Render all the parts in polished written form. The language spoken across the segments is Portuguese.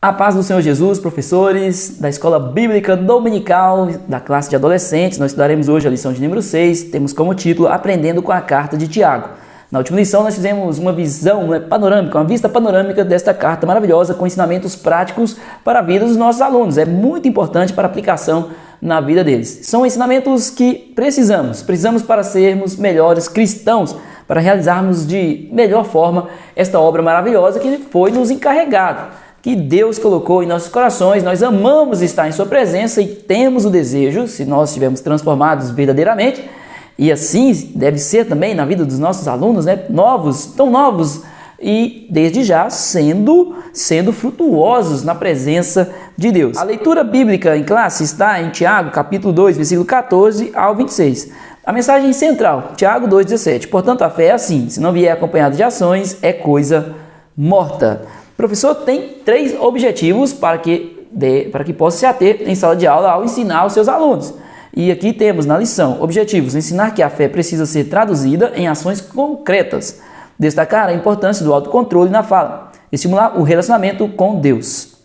A paz do Senhor Jesus, professores da Escola Bíblica Dominical da classe de adolescentes. Nós estudaremos hoje a lição de número 6, temos como título Aprendendo com a Carta de Tiago. Na última lição nós fizemos uma visão panorâmica, uma vista panorâmica desta carta maravilhosa com ensinamentos práticos para a vida dos nossos alunos. É muito importante para a aplicação na vida deles. São ensinamentos que precisamos para sermos melhores cristãos, para realizarmos de melhor forma esta obra maravilhosa que foi nos encarregado, que Deus colocou em nossos corações. Nós amamos estar em sua presença e temos o desejo, se nós estivermos transformados verdadeiramente, e assim deve ser também na vida dos nossos alunos, tão novos, e desde já sendo frutuosos na presença de Deus. A leitura bíblica em classe está em Tiago, capítulo 2, versículo 14 ao 26. A mensagem central, Tiago 2,17. Portanto, a fé é assim, se não vier acompanhada de ações, é coisa morta. O professor tem 3 objetivos para que possa se ater em sala de aula ao ensinar aos seus alunos. E aqui temos na lição objetivos: ensinar que a fé precisa ser traduzida em ações concretas, destacar a importância do autocontrole na fala, estimular o relacionamento com Deus.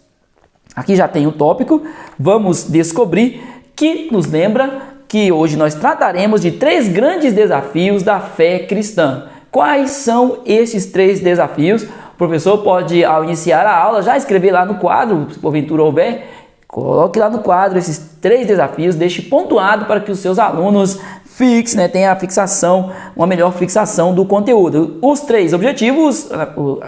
Aqui já tem o tópico, vamos descobrir, que nos lembra que hoje nós trataremos de 3 grandes desafios da fé cristã. Quais são esses 3 desafios? O professor pode, ao iniciar a aula, já escrever lá no quadro, se porventura houver, coloque lá no quadro esses 3 desafios, deixe pontuado para que os seus alunos fixem, tenham a fixação, uma melhor fixação do conteúdo. Os 3 objetivos,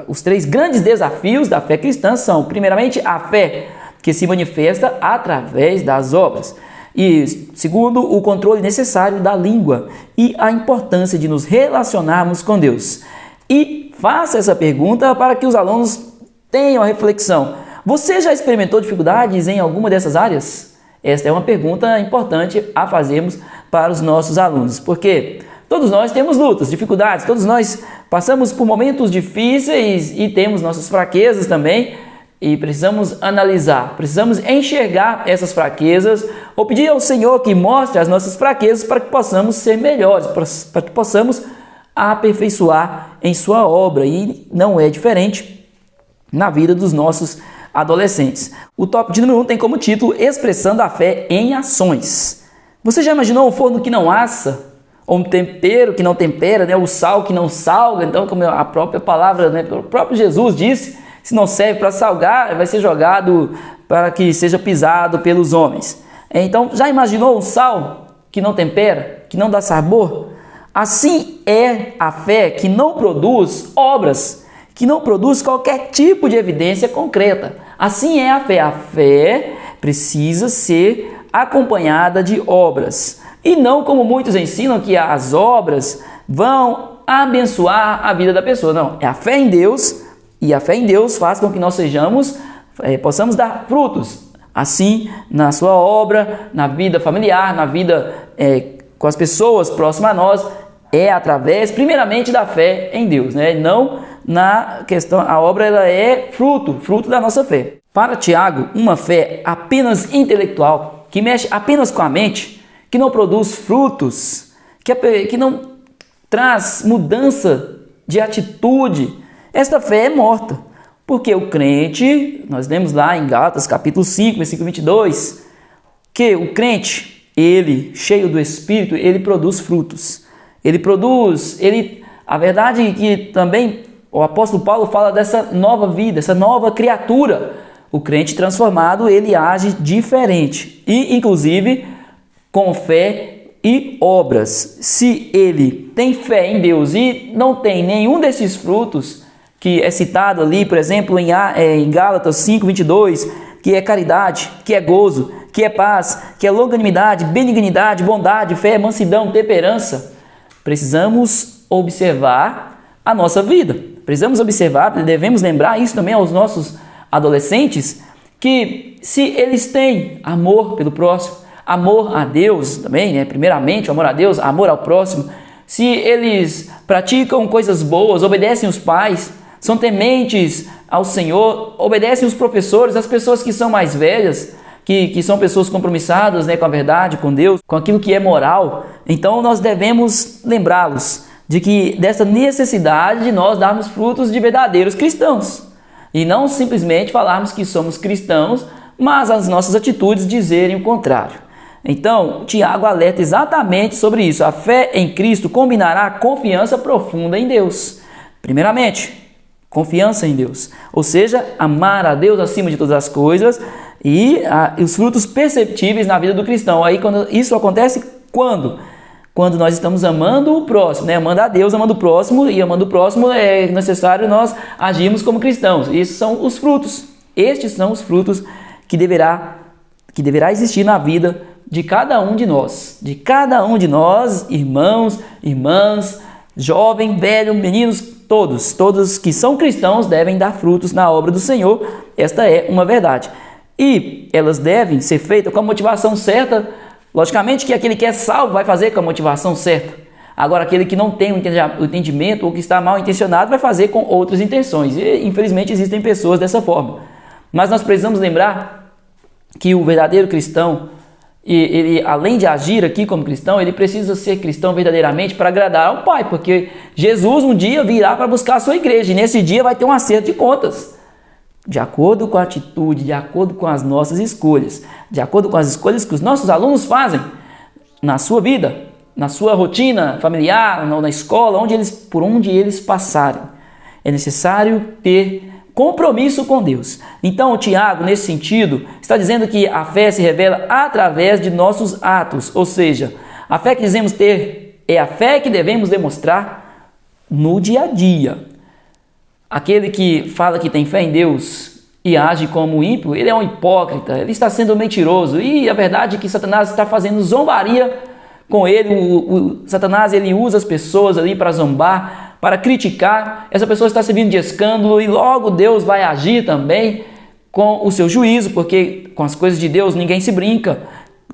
os 3 grandes desafios da fé cristã são, primeiramente, a fé que se manifesta através das obras. E segundo, o controle necessário da língua e a importância de nos relacionarmos com Deus. E faça essa pergunta para que os alunos tenham a reflexão. Você já experimentou dificuldades em alguma dessas áreas? Esta é uma pergunta importante a fazermos para os nossos alunos, porque todos nós temos lutas, dificuldades, todos nós passamos por momentos difíceis e temos nossas fraquezas também, e precisamos analisar, precisamos enxergar essas fraquezas ou pedir ao Senhor que mostre as nossas fraquezas para que possamos ser melhores, para que possamos aperfeiçoar em sua obra. E não é diferente na vida dos nossos adolescentes. O tópico de número 1 tem como título Expressando a fé em ações. Você já imaginou um forno que não assa? Ou um tempero que não tempera, o sal que não salga? Então, como a própria palavra, o próprio Jesus disse, se não serve para salgar, vai ser jogado para que seja pisado pelos homens. Então, já imaginou um sal que não tempera, que não dá sabor? Assim é a fé que não produz obras, que não produz qualquer tipo de evidência concreta. Assim é a fé. A fé precisa ser acompanhada de obras. E não como muitos ensinam que as obras vão abençoar a vida da pessoa. Não, é a fé em Deus, e a fé em Deus faz com que nós possamos dar frutos. Assim, na sua obra, na vida familiar, na vida com as pessoas próximas a nós, é através, primeiramente, da fé em Deus, Não na questão, a obra ela é fruto da nossa fé. Para Tiago, uma fé apenas intelectual, que mexe apenas com a mente, que não produz frutos, que não traz mudança de atitude, esta fé é morta. Porque o crente, nós lemos lá em Gálatas capítulo 5, versículo 22, que o crente, ele, cheio do Espírito, ele produz frutos. A verdade é que também o apóstolo Paulo fala dessa nova vida, essa nova criatura. O crente transformado, ele age diferente. E, inclusive, com fé e obras. Se ele tem fé em Deus e não tem nenhum desses frutos, que é citado ali, por exemplo, em Gálatas 5, 22, que é caridade, que é gozo, que é paz, que é longanimidade, benignidade, bondade, fé, mansidão, temperança. Precisamos observar a nossa vida. Precisamos observar, devemos lembrar isso também aos nossos adolescentes, que se eles têm amor pelo próximo, amor a Deus também, primeiramente, amor a Deus, amor ao próximo, se eles praticam coisas boas, obedecem os pais, são tementes ao Senhor, obedecem os professores, as pessoas que são mais velhas, que são pessoas compromissadas com a verdade, com Deus, com aquilo que é moral, então nós devemos lembrá-los dessa necessidade de nós darmos frutos de verdadeiros cristãos. E não simplesmente falarmos que somos cristãos, mas as nossas atitudes dizerem o contrário. Então, Tiago alerta exatamente sobre isso. A fé em Cristo combinará a confiança profunda em Deus. Primeiramente, confiança em Deus, ou seja, amar a Deus acima de todas as coisas e os frutos perceptíveis na vida do cristão. Aí quando isso acontece, quando nós estamos amando o próximo, né? Amando a Deus, amando o próximo, e amando o próximo é necessário nós agirmos como cristãos. Esses são os frutos. Estes são os frutos que deverá existir na vida de cada um de nós, irmãos, irmãs, jovem, velho, meninos, todos que são cristãos devem dar frutos na obra do Senhor. Esta é uma verdade. E elas devem ser feitas com a motivação certa. Logicamente que aquele que é salvo vai fazer com a motivação certa. Agora, aquele que não tem o entendimento ou que está mal intencionado vai fazer com outras intenções. E, infelizmente, existem pessoas dessa forma. Mas nós precisamos lembrar que o verdadeiro cristão, ele, além de agir aqui como cristão, ele precisa ser cristão verdadeiramente para agradar ao Pai, porque Jesus um dia virá para buscar a sua igreja, e nesse dia vai ter um acerto de contas, de acordo com a atitude, de acordo com as nossas escolhas, de acordo com as escolhas que os nossos alunos fazem na sua vida, na sua rotina familiar, na escola, por onde eles passarem. É necessário ter compromisso com Deus. Então, o Tiago, nesse sentido, está dizendo que a fé se revela através de nossos atos, ou seja, a fé que dizemos ter é a fé que devemos demonstrar no dia a dia. Aquele que fala que tem fé em Deus e age como ímpio, ele é um hipócrita, ele está sendo mentiroso, e a verdade é que Satanás está fazendo zombaria com ele. Satanás, ele usa as pessoas ali para zombar, para criticar. Essa pessoa está servindo de escândalo, e logo Deus vai agir também com o seu juízo, porque com as coisas de Deus ninguém se brinca,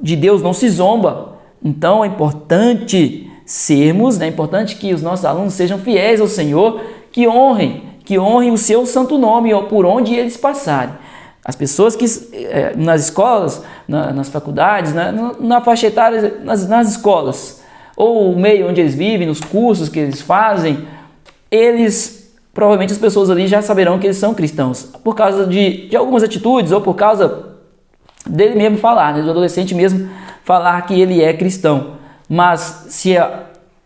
de Deus não se zomba. Então é importante é importante que os nossos alunos sejam fiéis ao Senhor, que honrem o seu santo nome por onde eles passarem. As pessoas que nas escolas, nas faculdades, na faixa etária, nas escolas, ou o meio onde eles vivem, nos cursos que eles fazem, provavelmente as pessoas ali já saberão que eles são cristãos, por causa de algumas atitudes, ou por causa dele mesmo falar, do adolescente mesmo falar que ele é cristão. Mas se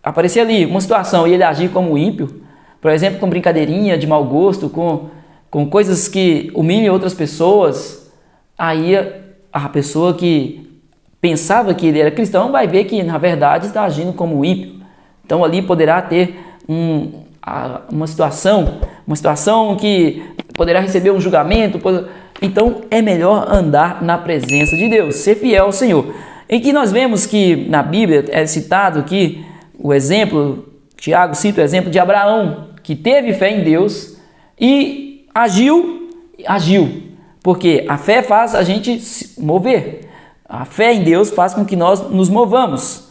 aparecer ali uma situação e ele agir como ímpio, por exemplo, com brincadeirinha de mau gosto, com coisas que humilham outras pessoas, aí a pessoa que pensava que ele era cristão vai ver que na verdade está agindo como ímpio. Então ali poderá ter uma situação que poderá receber um julgamento. Então é melhor andar na presença de Deus, ser fiel ao Senhor. Em que nós vemos que na Bíblia é citado aqui o exemplo, Tiago cita o exemplo de Abraão, que teve fé em Deus e agiu, porque a fé faz a gente se mover. A fé em Deus faz com que nós nos movamos.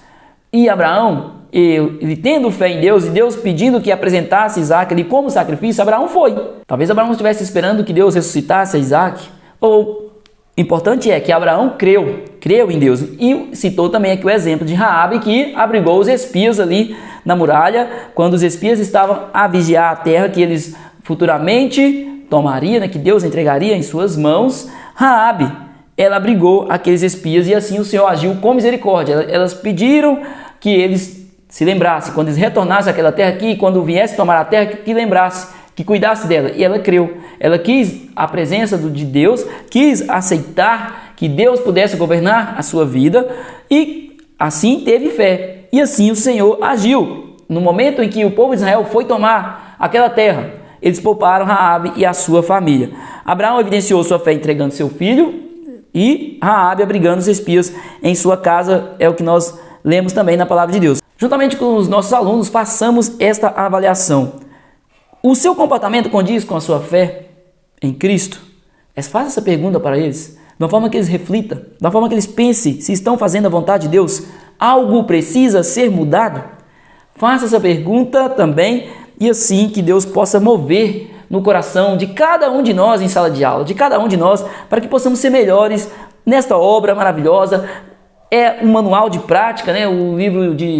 E Abraão, ele tendo fé em Deus e Deus pedindo que apresentasse Isaac ali como sacrifício, Abraão foi. Talvez Abraão estivesse esperando que Deus ressuscitasse a Isaac. O importante é que Abraão creu em Deus. E citou também aqui o exemplo de Raabe, que abrigou os espias ali na muralha, quando os espias estavam a vigiar a terra que eles futuramente tomariam, que Deus entregaria em suas mãos. Raabe, ela abrigou aqueles espias, e assim o Senhor agiu com misericórdia. Elas pediram que eles se lembrassem, quando eles retornassem àquela terra aqui, quando viesse tomar a terra, que lembrasse, que cuidasse dela. E ela creu. Ela quis a presença de Deus, quis aceitar que Deus pudesse governar a sua vida, e assim teve fé. E assim o Senhor agiu. No momento em que o povo de Israel foi tomar aquela terra, eles pouparam Raabe e a sua família. Abraão evidenciou sua fé entregando seu filho, e Raabe abrigando os espias em sua casa. É o que nós lemos também na palavra de Deus. Juntamente com os nossos alunos, façamos esta avaliação. O seu comportamento condiz com a sua fé em Cristo? Faça essa pergunta para eles, de uma forma que eles reflitam, de uma forma que eles pensem se estão fazendo a vontade de Deus. Algo precisa ser mudado? Faça essa pergunta também, e assim que Deus possa mover no coração de cada um de nós em sala de aula, de cada um de nós, para que possamos ser melhores nesta obra maravilhosa. É um manual de prática, né?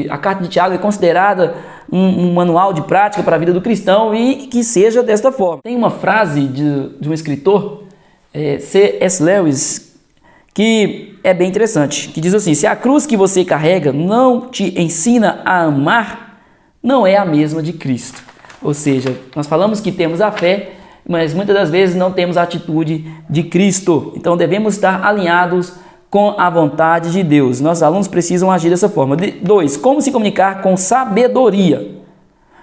A carta de Tiago é considerada um manual de prática para a vida do cristão e que seja desta forma. Tem uma frase de um escritor, C.S. Lewis, que é bem interessante, que diz assim: se a cruz que você carrega não te ensina a amar, não é a mesma de Cristo. Ou seja, nós falamos que temos a fé, mas muitas das vezes não temos a atitude de Cristo. Então devemos estar alinhados com a vontade de Deus. Nossos alunos precisam agir dessa forma. 2. Como se comunicar com sabedoria?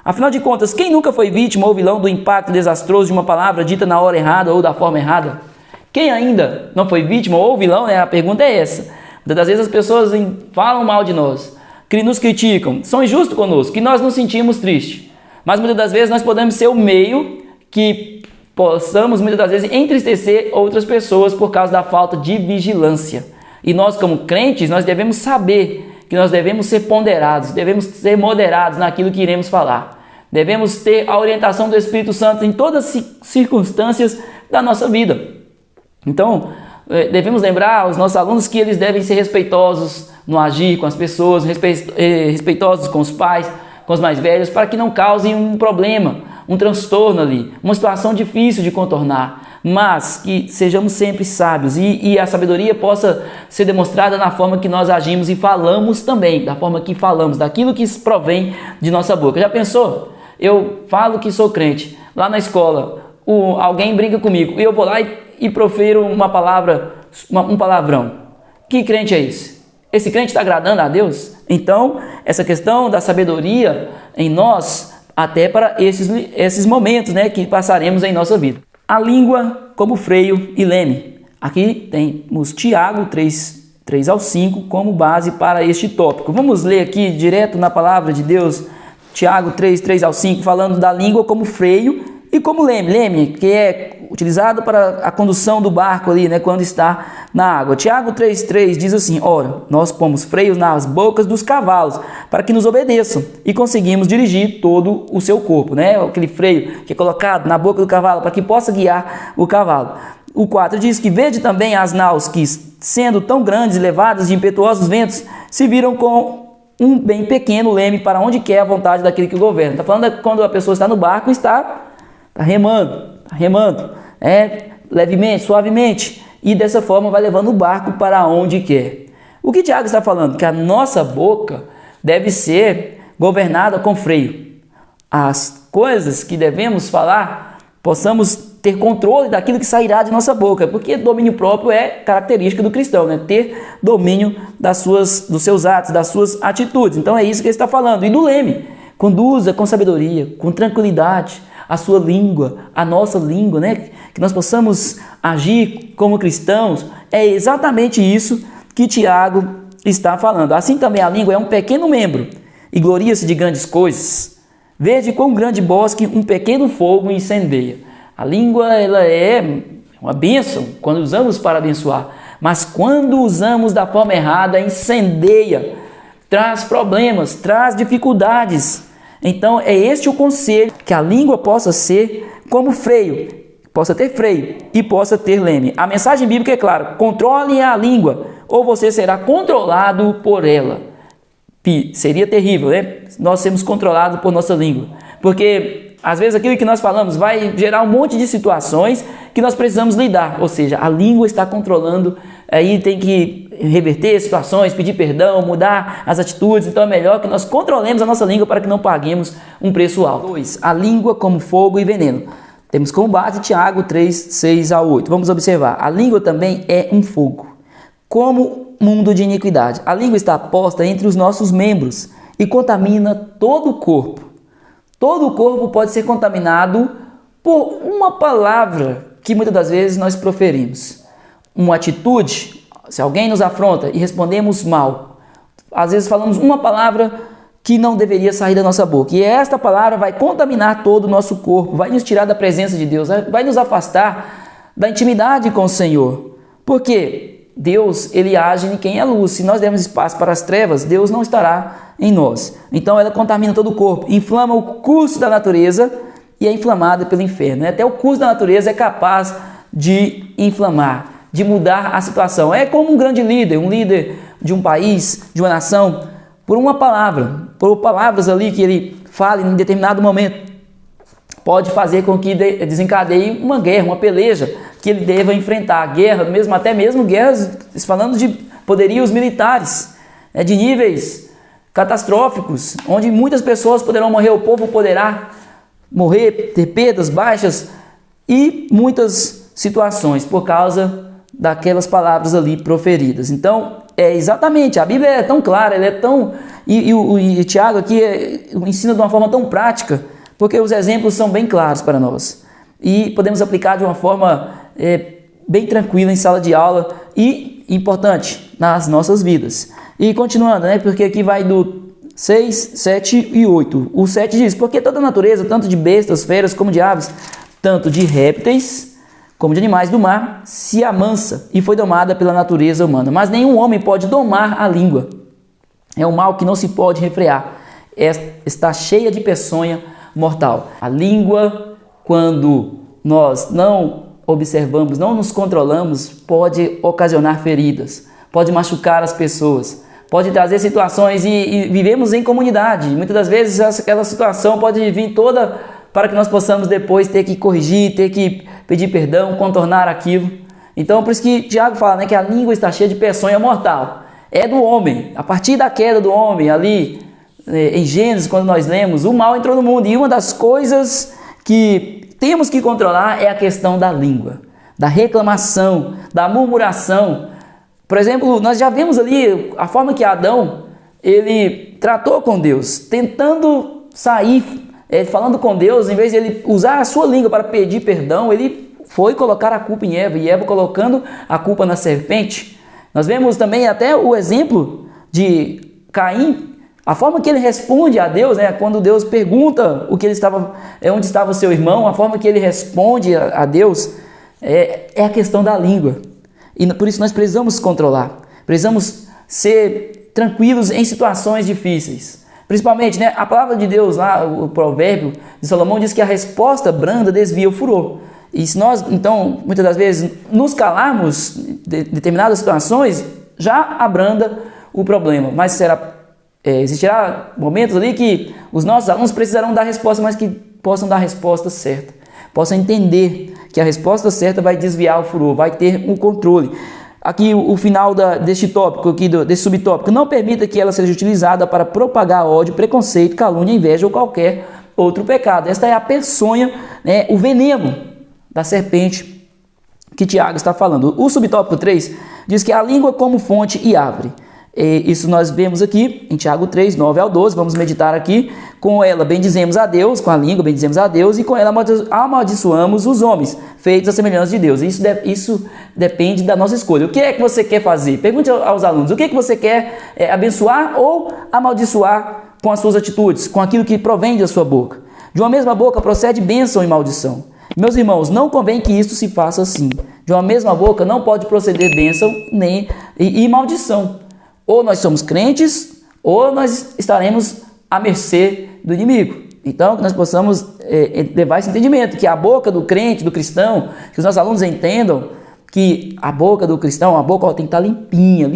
Afinal de contas, quem nunca foi vítima ou vilão do impacto desastroso de uma palavra dita na hora errada ou da forma errada? Quem ainda não foi vítima ou vilão, né? A pergunta é essa. Muitas das vezes as pessoas falam mal de nós, que nos criticam, são injustos conosco, que nós nos sentimos tristes. Mas muitas das vezes nós podemos ser o meio que possamos muitas das vezes entristecer outras pessoas por causa da falta de vigilância. E nós, como crentes, nós devemos saber que nós devemos ser ponderados, devemos ser moderados naquilo que iremos falar. Devemos ter a orientação do Espírito Santo em todas as circunstâncias da nossa vida. Então, devemos lembrar aos nossos alunos que eles devem ser respeitosos no agir com as pessoas, respeitosos com os pais, com os mais velhos, para que não causem um problema, um transtorno ali, uma situação difícil de contornar, mas que sejamos sempre sábios e a sabedoria possa ser demonstrada na forma que nós agimos e falamos também, da forma que falamos, daquilo que provém de nossa boca. Já pensou? Eu falo que sou crente, lá na escola, alguém brinca comigo, e eu vou lá e profiro uma palavra, um palavrão. Que crente é esse? Esse crente está agradando a Deus? Então, essa questão da sabedoria em nós, até para esses momentos, né, que passaremos em nossa vida. A língua como freio e leme. Aqui temos Tiago 3 ao 5 como base para este tópico. Vamos ler aqui direto na palavra de Deus, Tiago 3 ao 5, falando da língua como freio e como leme. Leme, que é utilizado para a condução do barco ali, né, quando está na água. Tiago 3,3 diz assim: ora, nós pomos freios nas bocas dos cavalos, para que nos obedeçam, e conseguimos dirigir todo o seu corpo, né? Aquele freio que é colocado na boca do cavalo, para que possa guiar o cavalo. O 4 diz que vede também as naus que, sendo tão grandes e levadas de impetuosos ventos, se viram com um bem pequeno leme para onde quer a vontade daquele que governa. Está falando quando a pessoa está no barco e está remando, levemente, suavemente, e dessa forma vai levando o barco para onde quer. O que Tiago está falando? Que a nossa boca deve ser governada com freio. As coisas que devemos falar, possamos ter controle daquilo que sairá de nossa boca, porque domínio próprio é característica do cristão, né? Ter domínio dos seus atos, das suas atitudes. Então é isso que ele está falando. E do leme, conduza com sabedoria, com tranquilidade, a sua língua, a nossa língua, né? Que nós possamos agir como cristãos. É exatamente isso que Tiago está falando. Assim também a língua é um pequeno membro e gloria-se de grandes coisas. Vede quão grande bosque um pequeno fogo incendeia. A língua, ela é uma bênção quando usamos para abençoar, mas quando usamos da forma errada, incendeia, traz problemas, traz dificuldades. Então é este o conselho, que a língua possa ser como freio, possa ter freio e possa ter leme. A mensagem bíblica é clara: controle a língua ou você será controlado por ela. Seria terrível, né? Nós sermos controlados por nossa língua, porque às vezes aquilo que nós falamos vai gerar um monte de situações que nós precisamos lidar, ou seja, a língua está controlando, aí tem que reverter situações, pedir perdão, mudar as atitudes. Então é melhor que nós controlemos a nossa língua para que não paguemos um preço alto. 2. A língua como fogo e veneno. Temos como base Tiago 3, 6 a 8. Vamos observar, a língua também é um fogo, como mundo de iniquidade. A língua está posta entre os nossos membros e contamina todo o corpo. Todo o corpo pode ser contaminado por uma palavra que muitas das vezes nós proferimos. Uma atitude, se alguém nos afronta e respondemos mal, às vezes falamos uma palavra que não deveria sair da nossa boca. E esta palavra vai contaminar todo o nosso corpo, vai nos tirar da presença de Deus, vai nos afastar da intimidade com o Senhor. Por quê? Deus, ele age em quem é luz. Se nós dermos espaço para as trevas, Deus não estará em nós. Então ela contamina todo o corpo, inflama o curso da natureza e é inflamada pelo inferno. Até o curso da natureza é capaz de inflamar, de mudar a situação. É como um grande líder, um líder de um país, de uma nação, por uma palavra, por palavras ali que ele fale em determinado momento, pode fazer com que desencadeie uma guerra, uma peleja, que ele deva enfrentar. Guerra, até mesmo guerras, falando de poderios militares, de níveis catastróficos, onde muitas pessoas poderão morrer, o povo poderá morrer, ter perdas, baixas e muitas situações por causa daquelas palavras ali proferidas. Então, exatamente, a Bíblia é tão clara, ela é tão... E Tiago aqui ensina de uma forma tão prática, porque os exemplos são bem claros para nós. E podemos aplicar de uma forma bem tranquila em sala de aula e importante nas nossas vidas. E continuando, porque aqui vai do 6, 7 e 8. O 7 diz: porque toda a natureza, tanto de bestas, feras como de aves, tanto de répteis como de animais do mar, se amansa e foi domada pela natureza humana. Mas nenhum homem pode domar a língua. É um mal que não se pode refrear. Está cheia de peçonha mortal. A língua, quando nós não observamos, não nos controlamos, pode ocasionar feridas, pode machucar as pessoas, pode trazer situações e vivemos em comunidade. Muitas das vezes aquela situação pode vir toda para que nós possamos depois ter que corrigir, ter que pedir perdão, contornar aquilo. Então, por isso que Tiago fala, que a língua está cheia de peçonha mortal. É do homem. A partir da queda do homem, ali em Gênesis, quando nós lemos, o mal entrou no mundo. E uma das coisas que temos que controlar é a questão da língua, da reclamação, da murmuração. Por exemplo, nós já vemos ali a forma que Adão, ele tratou com Deus, tentando sair, falando com Deus, em vez de ele usar a sua língua para pedir perdão, ele foi colocar a culpa em Eva, e Eva colocando a culpa na serpente. Nós vemos também até o exemplo de Caim, a forma que ele responde a Deus, quando Deus pergunta onde estava o seu irmão, a forma que ele responde a Deus é a questão da língua. E por isso nós precisamos controlar, precisamos ser tranquilos em situações difíceis. Principalmente, a palavra de Deus lá, o provérbio de Salomão diz que a resposta branda desvia o furor. E se nós, então, muitas das vezes, nos calarmos de determinadas situações, já abranda o problema. Mas existirá momentos ali que os nossos alunos precisarão dar resposta, mas que possam dar a resposta certa. Possam entender que a resposta certa vai desviar o furor, vai ter um controle. Aqui o final deste tópico, desse subtópico: não permita que ela seja utilizada para propagar ódio, preconceito, calúnia, inveja ou qualquer outro pecado. Esta é a peçonha, o veneno da serpente que Tiago está falando. O subtópico 3 diz que a língua como fonte e árvore. Isso nós vemos aqui em Tiago 3, 9 ao 12, vamos meditar aqui. Com ela bendizemos a Deus, com a língua bendizemos a Deus, e com ela amaldiçoamos os homens, feitos à semelhança de Deus. Isso depende da nossa escolha. O que é que você quer fazer? Pergunte aos alunos, o que é que você quer abençoar ou amaldiçoar com as suas atitudes, com aquilo que provém da sua boca? De uma mesma boca procede bênção e maldição. Meus irmãos, não convém que isto se faça assim. De uma mesma boca não pode proceder bênção e maldição. Ou nós somos crentes, ou nós estaremos à mercê do inimigo. Então, que nós possamos levar esse entendimento, que a boca do crente, do cristão, que os nossos alunos entendam que a boca do cristão, a boca tem que estar limpinha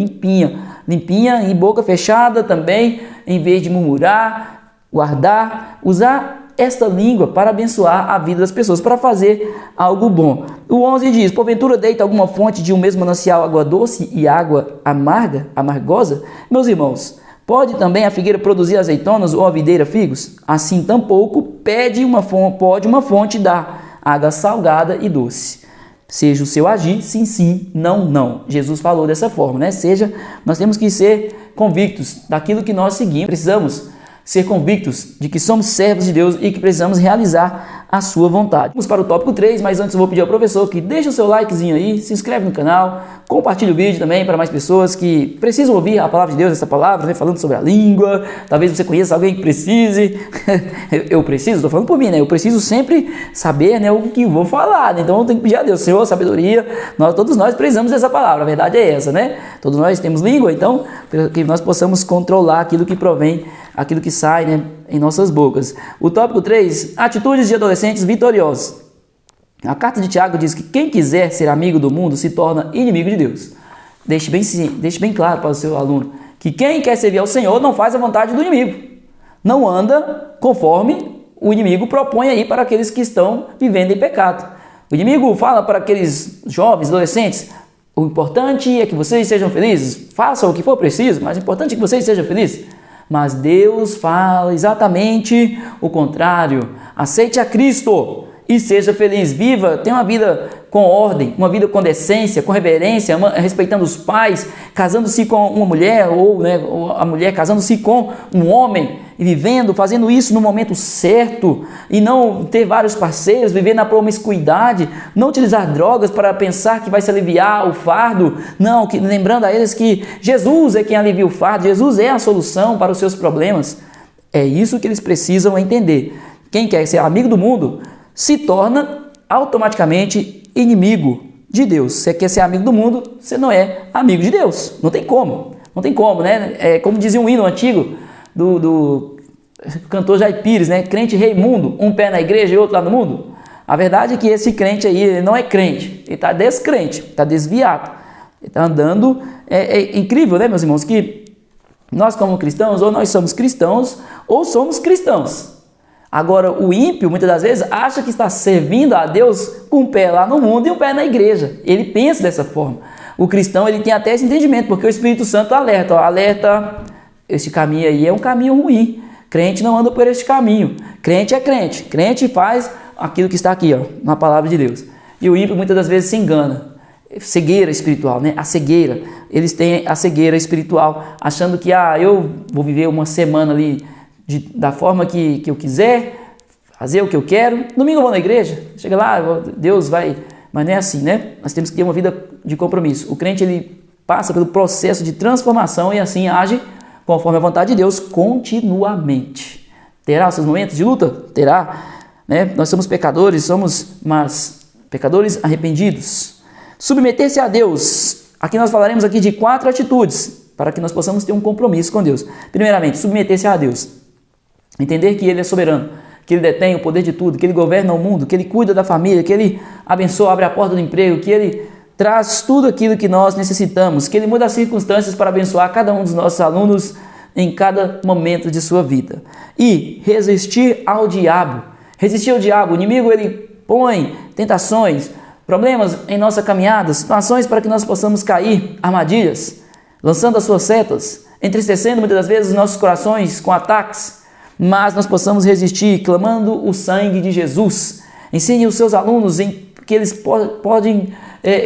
e boca fechada também, em vez de murmurar, guardar, usar esta língua para abençoar a vida das pessoas, para fazer algo bom. O 11 diz: porventura deita alguma fonte de um mesmo manancial água doce e água amargosa? Meus irmãos, pode também a figueira produzir azeitonas ou a videira figos? Assim tampouco pode uma fonte dar água salgada e doce. Seja o seu agir, sim, sim, não, não. Jesus falou dessa forma, nós temos que ser convictos daquilo que nós seguimos. Precisamos ser convictos de que somos servos de Deus e que precisamos realizar a sua vontade. Vamos para o tópico 3, mas antes eu vou pedir ao professor que deixe o seu likezinho aí, se inscreve no canal, compartilhe o vídeo também para mais pessoas que precisam ouvir a palavra de Deus, essa palavra, falando sobre a língua. Talvez você conheça alguém que precise. Eu preciso, estou falando por mim, eu preciso sempre saber, o que vou falar, Então eu tenho que pedir a Deus, Senhor, sabedoria. Todos nós precisamos dessa palavra, a verdade é essa, Todos nós temos língua, então que nós possamos controlar aquilo que provém, aquilo que sai, em nossas bocas. O tópico 3, atitudes de adolescentes vitoriosos. A carta de Tiago diz que quem quiser ser amigo do mundo se torna inimigo de Deus. Deixe bem claro para o seu aluno que quem quer servir ao Senhor não faz a vontade do inimigo. não anda conforme o inimigo propõe aí para aqueles que estão vivendo em pecado. O inimigo fala para aqueles jovens, adolescentes: o importante é que vocês sejam felizes, façam o que for preciso, mas o importante é que vocês sejam felizes. Mas Deus fala exatamente o contrário. Aceite a Cristo e seja feliz, viva, tenha uma vida com ordem, uma vida com decência, com reverência, respeitando os pais, casando-se com uma mulher, ou a mulher casando-se com um homem, e vivendo, fazendo isso no momento certo, e não ter vários parceiros, viver na promiscuidade, não utilizar drogas para pensar que vai se aliviar o fardo, não, lembrando a eles que Jesus é quem alivia o fardo, Jesus é a solução para os seus problemas. É isso que eles precisam entender. Quem quer ser amigo do mundo se torna automaticamente inimigo de Deus. Você quer ser amigo do mundo, você não é amigo de Deus. Não tem como, né? É como dizia um hino antigo do cantor Jair Pires, né? Crente Reimundo, um pé na igreja e outro lá no mundo. A verdade é que esse crente aí, ele não é crente, ele está descrente, está desviado, ele está andando. É incrível, né, meus irmãos, que nós como cristãos, ou nós somos cristãos, ou somos cristãos. Agora, o ímpio, muitas das vezes, acha que está servindo a Deus com um pé lá no mundo e um pé na igreja. Ele pensa dessa forma. O cristão, ele tem até esse entendimento, porque o Espírito Santo alerta. Alerta, este caminho aí é um caminho ruim. Crente não anda por este caminho. Crente é crente. Crente faz aquilo que está aqui, na palavra de Deus. E o ímpio, muitas das vezes, se engana. Cegueira espiritual, né? A cegueira. Eles têm a cegueira espiritual, achando que, eu vou viver uma semana ali da forma que eu quiser, fazer o que eu quero. Domingo eu vou na igreja, chega lá, Deus vai... Mas não é assim, né? Nós temos que ter uma vida de compromisso. O crente, ele passa pelo processo de transformação e assim age conforme a vontade de Deus continuamente. Terá os seus momentos de luta? Terá. Né? Nós somos pecadores, mas pecadores arrependidos. Submeter-se a Deus. Aqui nós falaremos aqui de 4 atitudes para que nós possamos ter um compromisso com Deus. Primeiramente, submeter-se a Deus. Entender que Ele é soberano, que Ele detém o poder de tudo, que Ele governa o mundo, que Ele cuida da família, que Ele abençoa, abre a porta do emprego, que Ele traz tudo aquilo que nós necessitamos, que Ele muda as circunstâncias para abençoar cada um dos nossos alunos em cada momento de sua vida. E resistir ao diabo. Resistir ao diabo. O inimigo, ele põe tentações, problemas em nossa caminhada, situações para que nós possamos cair, armadilhas, lançando as suas setas, entristecendo muitas das vezes os nossos corações com ataques, mas nós possamos resistir clamando o sangue de Jesus. Ensine os seus alunos que eles podem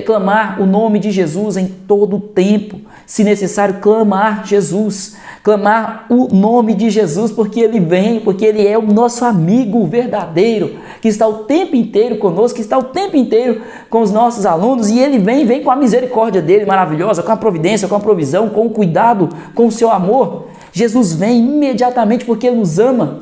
clamar o nome de Jesus em todo o tempo. Se necessário, clamar Jesus, clamar o nome de Jesus, porque Ele vem, porque Ele é o nosso amigo verdadeiro, que está o tempo inteiro conosco, que está o tempo inteiro com os nossos alunos, e Ele vem com a misericórdia dEle maravilhosa, com a providência, com a provisão, com o cuidado, com o seu amor. Jesus vem imediatamente porque Ele nos ama.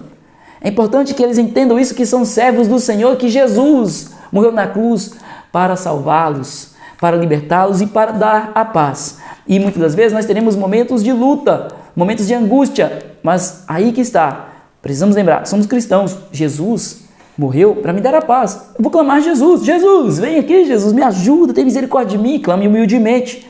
É importante que eles entendam isso, que são servos do Senhor, que Jesus morreu na cruz para salvá-los, para libertá-los e para dar a paz. E muitas das vezes nós teremos momentos de luta, momentos de angústia, mas aí que está. Precisamos lembrar, somos cristãos. Jesus morreu para me dar a paz. Eu vou clamar Jesus. Jesus, vem aqui, Jesus, me ajuda, tem misericórdia de mim. Clame humildemente.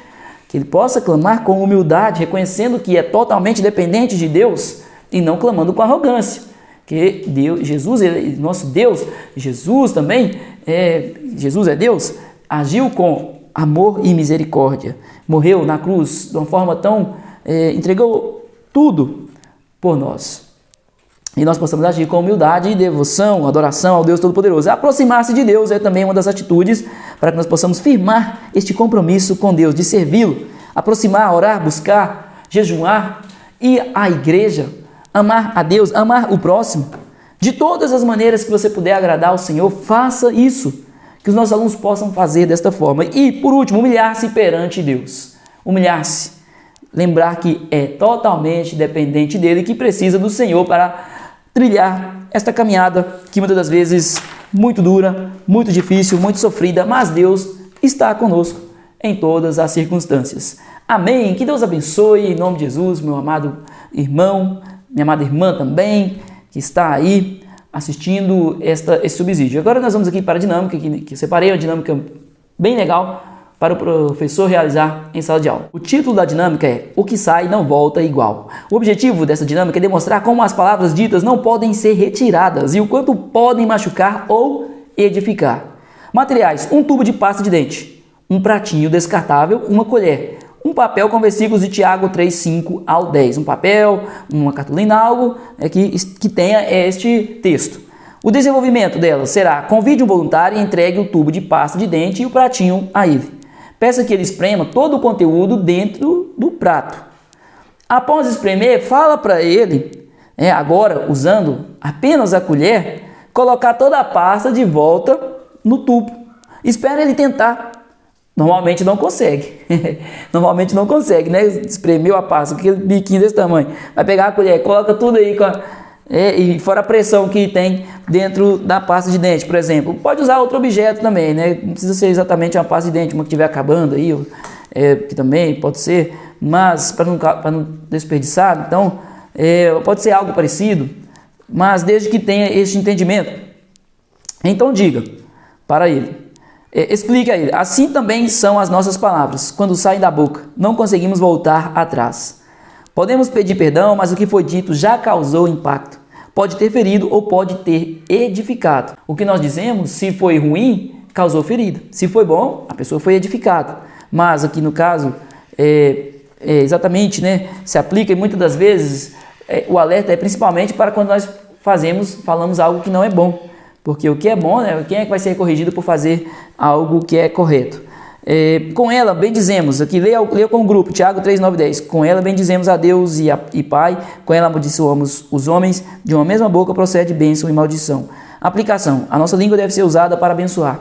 Que ele possa clamar com humildade, reconhecendo que é totalmente dependente de Deus e não clamando com arrogância. Que Deus, Jesus é nosso Deus, Jesus também, Jesus é Deus, agiu com amor e misericórdia, morreu na cruz de uma forma tão, entregou tudo por nós. E nós possamos agir com humildade e devoção, adoração ao Deus Todo-Poderoso. Aproximar-se de Deus é também uma das atitudes para que nós possamos firmar este compromisso com Deus, de servi-lo, aproximar, orar, buscar, jejuar, ir à igreja, amar a Deus, amar o próximo. De todas as maneiras que você puder agradar ao Senhor, faça isso, que os nossos alunos possam fazer desta forma. E, por último, humilhar-se perante Deus. Humilhar-se. Lembrar que é totalmente dependente dele e que precisa do Senhor para trilhar esta caminhada que muitas das vezes muito dura, muito difícil, muito sofrida, mas Deus está conosco em todas as circunstâncias. Amém? Que Deus abençoe em nome de Jesus, meu amado irmão, minha amada irmã também, que está aí assistindo esse subsídio. Agora nós vamos aqui para a dinâmica, que eu separei uma dinâmica bem legal para o professor realizar em sala de aula. O título da dinâmica é O que sai não volta igual. O objetivo dessa dinâmica é demonstrar como as palavras ditas não podem ser retiradas e o quanto podem machucar ou edificar. Materiais: um tubo de pasta de dente, um pratinho descartável, uma colher, um papel com versículos de Tiago 3, 5 ao 10. Um papel, uma cartolina, algo que tenha este texto. O desenvolvimento dela será: convide um voluntário e entregue o tubo de pasta de dente e o pratinho a ele. Peça que ele esprema todo o conteúdo dentro do prato. Após espremer, fala para ele, agora usando apenas a colher, colocar toda a pasta de volta no tubo. Espera ele tentar. Normalmente não consegue. Normalmente não consegue, né? Espremeu a pasta, aquele biquinho desse tamanho. Vai pegar a colher, coloca tudo aí e fora a pressão que tem dentro da pasta de dente, por exemplo. Pode usar outro objeto também, né? Não precisa ser exatamente uma pasta de dente, uma que estiver acabando aí, que também pode ser, mas para não desperdiçar, então pode ser algo parecido, mas desde que tenha este entendimento. Então diga para ele, explique a ele: assim também são as nossas palavras, quando saem da boca, não conseguimos voltar atrás. Podemos pedir perdão, mas o que foi dito já causou impacto. Pode ter ferido ou pode ter edificado. O que nós dizemos, se foi ruim, causou ferida. Se foi bom, a pessoa foi edificada. Mas aqui no caso, exatamente, né, se aplica e muitas das vezes o alerta é principalmente para quando nós falamos algo que não é bom. Porque o que é bom, né, quem é que vai ser corrigido por fazer algo que é correto? Com ela bendizemos, aqui leia com o grupo, Tiago 3, 9, 10. Com ela bendizemos a Deus e Pai, com ela amaldiçoamos os homens, de uma mesma boca procede bênção e maldição. Aplicação: a nossa língua deve ser usada para abençoar.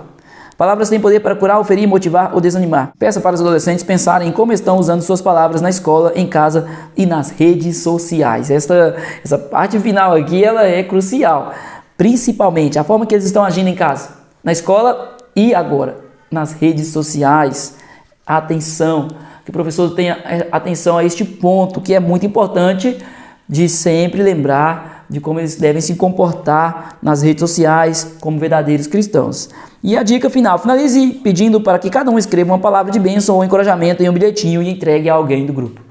Palavras têm poder para curar, ferir, motivar ou desanimar. Peça para os adolescentes pensarem em como estão usando suas palavras na escola, em casa e nas redes sociais. Essa parte final aqui ela é crucial, principalmente a forma que eles estão agindo em casa, na escola e agora nas redes sociais. Atenção, que o professor tenha atenção a este ponto, que é muito importante, de sempre lembrar de como eles devem se comportar nas redes sociais como verdadeiros cristãos. E a dica final: finalize pedindo para que cada um escreva uma palavra de bênção ou encorajamento em um bilhetinho e entregue a alguém do grupo.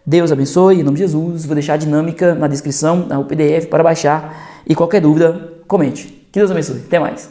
Deus abençoe, em nome de Jesus. Vou deixar a dinâmica na descrição, o PDF para baixar, e qualquer dúvida, comente. Que Deus abençoe. Até mais.